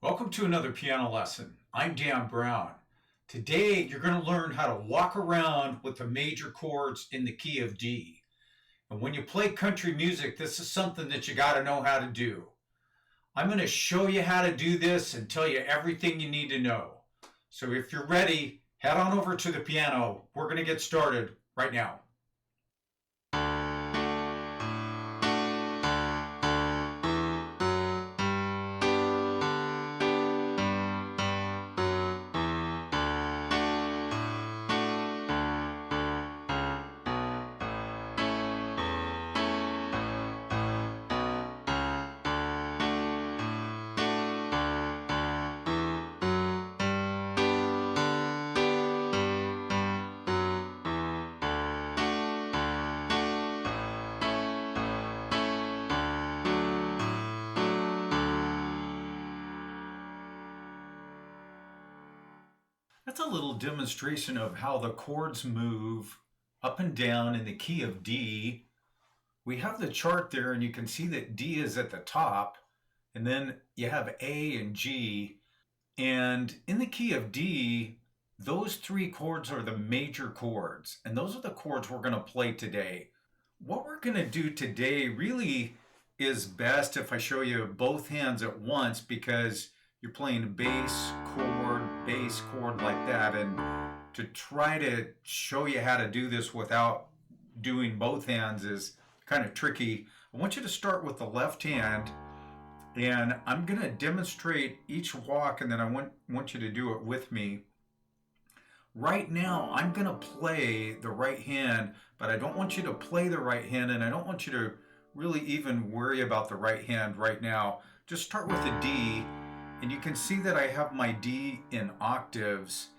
Welcome to another piano lesson. I'm Dan Brown. Today you're going to learn how to walk around with the major chords in the key of D. And when you play country music, this is something that you got to know how to do. I'm going to show you how to do this and tell you everything you need to know. So if you're ready, head on over to the piano. We're going to get started right now. That's a little demonstration of how the chords move up and down in the key of D. We have the chart there and you can see that D is at the top and then you have A and G. And in the key of D, those three chords are the major chords, and those are the chords we're going to play today. What we're going to do today really is best if I show you both hands at once, because you're playing bass chord like that, and to try to show you how to do this without doing both hands is kind of tricky. I want you to start with the left hand, and I'm going to demonstrate each walk, and then I want you to do it with me. Right now, I'm going to play the right hand, but I don't want you to play the right hand, and I don't want you to really even worry about the right hand right now. Just start with a D, and you can see that I have my D in octaves.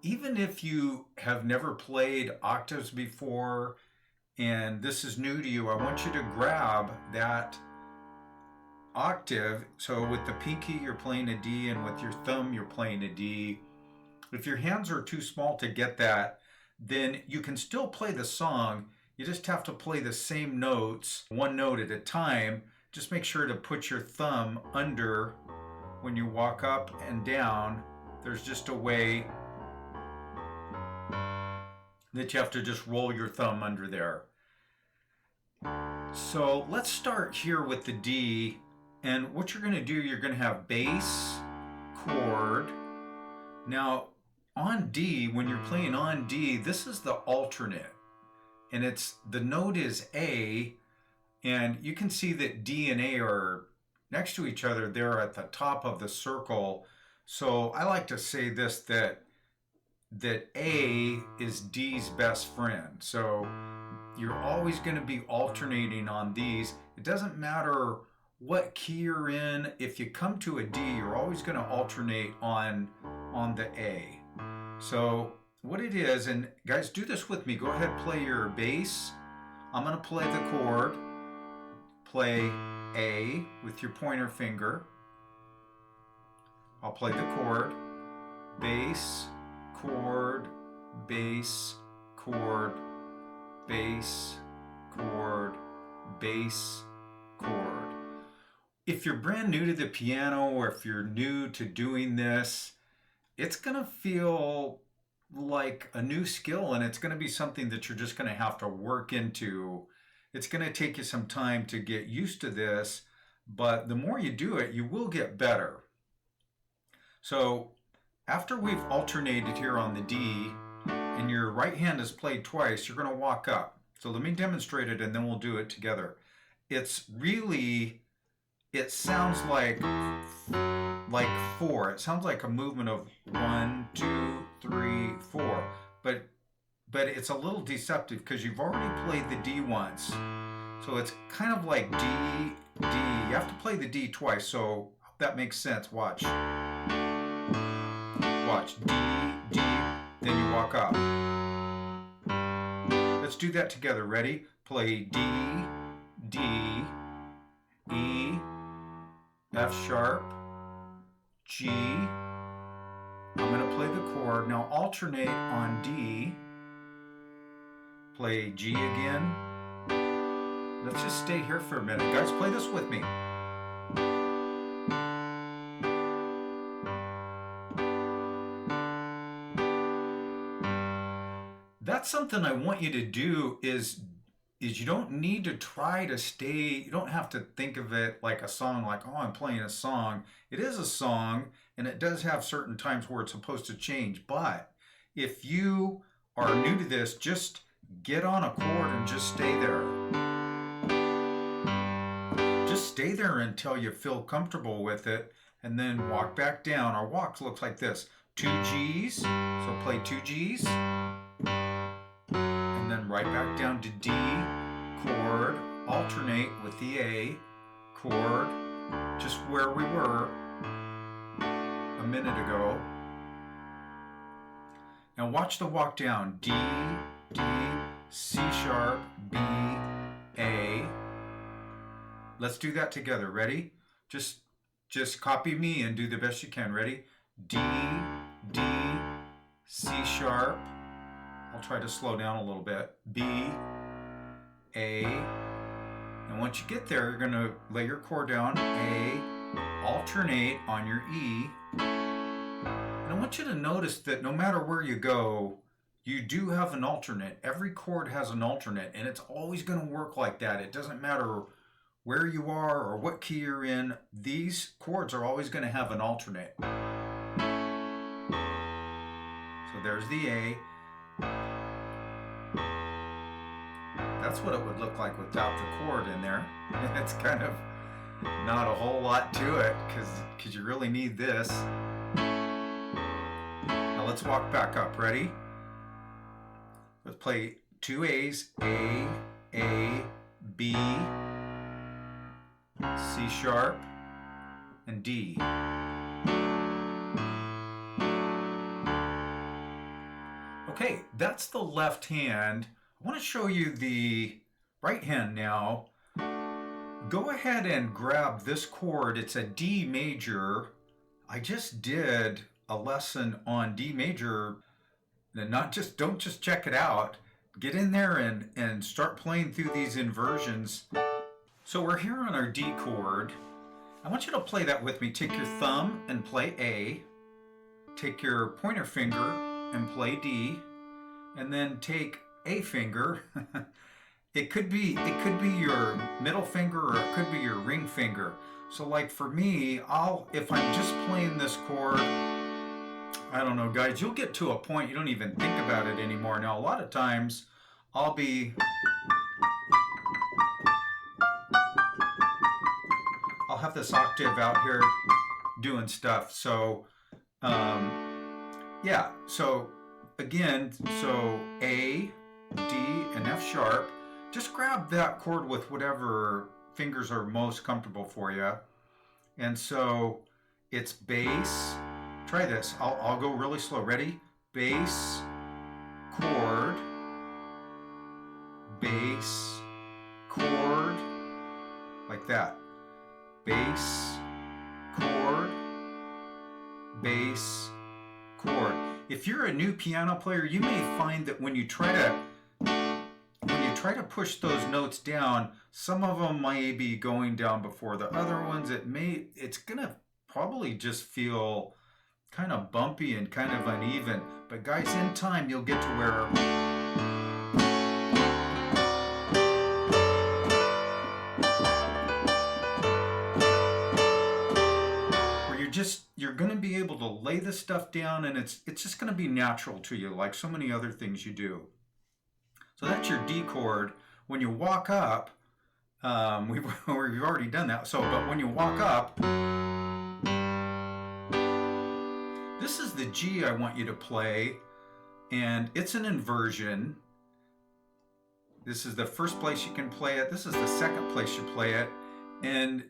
Even if you have never played octaves before, and this is new to you, I want you to grab that octave. So with the pinky you're playing a D, and with your thumb you're playing a D. If your hands are too small to get that, then you can still play the song. You just have to play the same notes, one note at a time. Just make sure to put your thumb under when you walk up and down. There's just a way that you have to just roll your thumb under there. So let's start here with the D. And what you're going to do, you're going to have bass, chord. Now, on D, when you're playing on D, this is the alternate. And the note is A, and you can see that D and A are next to each other. They're at the top of the circle. So I like to say this, that A is D's best friend. So you're always going to be alternating on these. It doesn't matter what key you're in. If you come to a D, you're always going to alternate on the A. So what it is, and guys, do this with me. Go ahead, play your bass. I'm going to play the chord. Play A with your pointer finger. I'll play the chord. Bass, chord, bass, chord, bass, chord, bass, chord. If you're brand new to the piano, or if you're new to doing this, it's going to feel like a new skill, and it's going to be something that you're just going to have to work into. It's going to take you some time to get used to this, but the more you do it, you will get better. So after we've alternated here on the D, and your right hand is played twice, you're going to walk up. So let me demonstrate it, and then we'll do it together. It sounds like 4. It sounds like a movement of 1, 2, 3, 4. But it's a little deceptive because you've already played the D once. So it's kind of like D, D. You have to play the D twice, so that makes sense. Watch. Watch. D, D, then you walk up. Let's do that together. Ready? Play D, D, E, F sharp, G. I'm going to play the chord. Now alternate on D. Play G again. Let's just stay here for a minute. Guys, play this with me. that's something I want you to do is you don't need to try to stay, you don't have to think of it like a song, like, oh, I'm playing a song. It is a song, and it does have certain times where it's supposed to change. But if you are new to this, just get on a chord and just stay there. Just stay there until you feel comfortable with it, and then walk back down. Our walk looks like this. 2 G's, so play 2 G's, and then right back down to D, chord, alternate with the A, chord, just where we were a minute ago. Now watch the walk down. D, D, C sharp, B, A. Let's do that together. Ready? Just copy me and do the best you can. Ready? D, D, C sharp. I'll try to slow down a little bit. B, A. And once you get there, you're going to lay your chord down. A, alternate on your E. And I want you to notice that no matter where you go, you do have an alternate. Every chord has an alternate, and it's always going to work like that. It doesn't matter where you are or what key you're in. These chords are always going to have an alternate. So there's the A. That's what it would look like without the chord in there. It's kind of not a whole lot to it because you really need this. Now let's walk back up. Ready? Let's play 2 A's. A, B, C sharp, and D. Okay, that's the left hand. I want to show you the right hand now. Go ahead and grab this chord. It's a D major. I just did a lesson on D major, and don't just check it out. Get in there and start playing through these inversions. So we're here on our D chord. I want you to play that with me. Take your thumb and play A. Take your pointer finger and play D. And then take a finger. It could be your middle finger, or it could be your ring finger. So like for me, if I'm just playing this chord, I don't know, guys, you'll get to a point you don't even think about it anymore. Now, a lot of times I'll have this octave out here doing stuff. So, yeah, so again, so A, D, and F sharp. Just grab that chord with whatever fingers are most comfortable for you. And so it's bass. Try this. I'll go really slow. Ready? Bass, chord, bass, chord, like that. Bass, chord, bass, chord. If you're a new piano player, you may find that when you try to push those notes down, some of them may be going down before the other ones. It's gonna probably just feel kind of bumpy and kind of uneven. But guys, in time, you'll get to where you're going to be able to lay this stuff down, and it's just going to be natural to you, like so many other things you do. So that's your D chord. When you walk up, we've already done that. But when you walk up, this is the G I want you to play, and it's an inversion. This is the first place you can play it. This is the second place you play it, and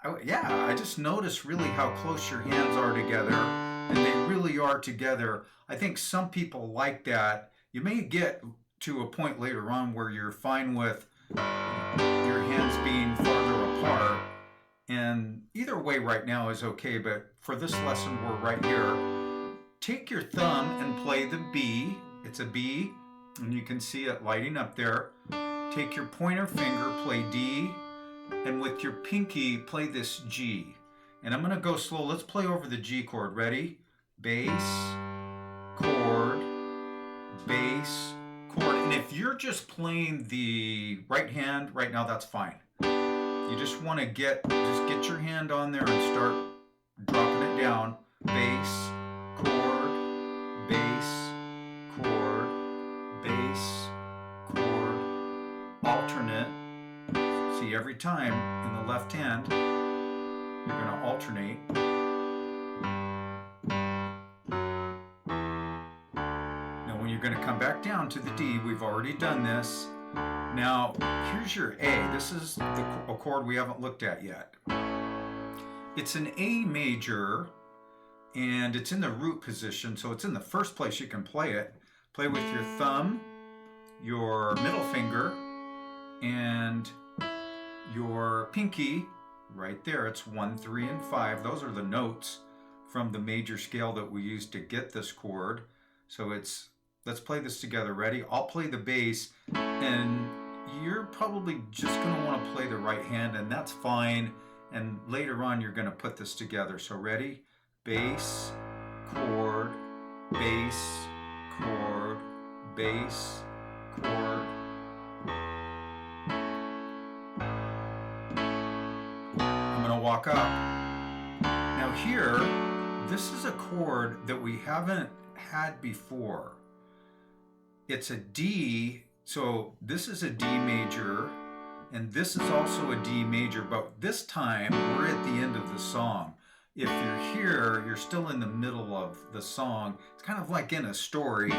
I just noticed really how close your hands are together, and they really are together. I think some people like that. You may get to a point later on where you're fine with your hands being farther apart, and either way right now is okay, but for this lesson we're right here. Take your thumb and play the B. It's a B, and you can see it lighting up there. Take your pointer finger, play D, and with your pinky, play this G. And I'm gonna go slow. Let's play over the G chord. Ready? Bass, chord, bass, And if you're just playing the right hand right now, that's fine. You just want to get your hand on there and start dropping it down. Bass, chord, bass, chord, bass, chord, alternate. See, every time in the left hand, you're going to alternate. Now when you're going to come back down to the D, we've already done this. Now, here's your A. This is a chord we haven't looked at yet. It's an A major, and it's in the root position, so it's in the first place you can play it. Play with your thumb, your middle finger, and your pinky right there. It's 1, 3, and 5. Those are the notes from the major scale that we use to get this chord. So let's play this together. Ready? I'll play the bass, and you're probably just going to want to play the right hand, and that's fine. And later on, you're going to put this together. So ready? Bass, chord, bass, chord, bass, chord. I'm going to walk up. Now here, this is a chord that we haven't had before. It's a D, so this is a D major, and this is also a D major, but this time we're at the end of the song. If you're here, you're still in the middle of the song. It's kind of like in a story.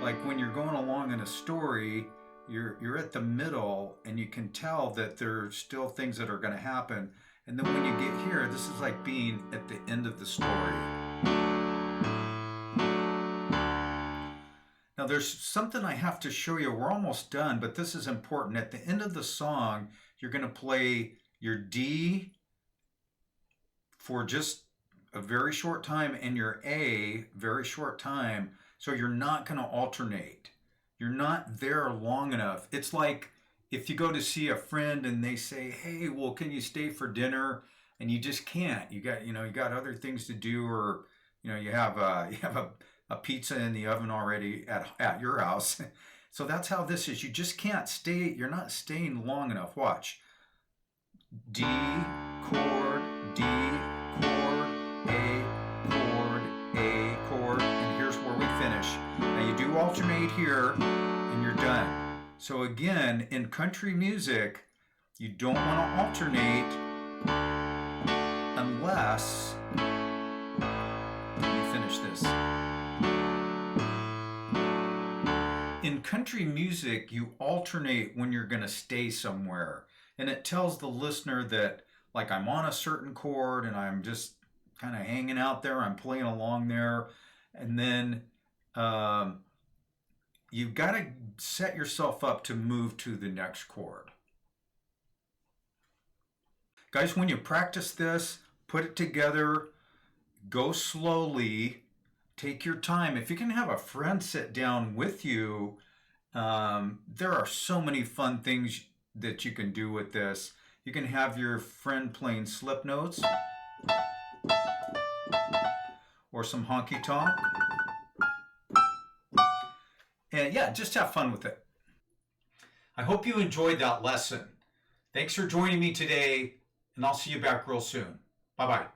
Like when you're going along in a story, you're at the middle, and you can tell that there's still things that are going to happen. And then when you get here, this is like being at the end of the story. Now there's something I have to show you. We're almost done, but this is important. At the end of the song, you're going to play your D for just a very short time and your A very short time. So you're not going to alternate. You're not there long enough. It's like if you go to see a friend and they say, "Hey, well, can you stay for dinner?" And you just can't. You got other things to do, or you have a pizza in the oven already at your house. So that's how this is. You just can't stay. You're not staying long enough. Watch. D, chord, D, chord, A, chord, A, chord. And here's where we finish. Now you do alternate here, and you're done. So again, in country music, you don't want to alternate unless you finish this. In country music, you alternate when you're going to stay somewhere. And it tells the listener that, like, I'm on a certain chord and I'm just kind of hanging out there. I'm playing along there. And then you've got to set yourself up to move to the next chord. Guys, when you practice this, put it together, go slowly. Take your time. If you can have a friend sit down with you, there are so many fun things that you can do with this. You can have your friend playing slip notes or some honky tonk. And yeah, just have fun with it. I hope you enjoyed that lesson. Thanks for joining me today, and I'll see you back real soon. Bye-bye.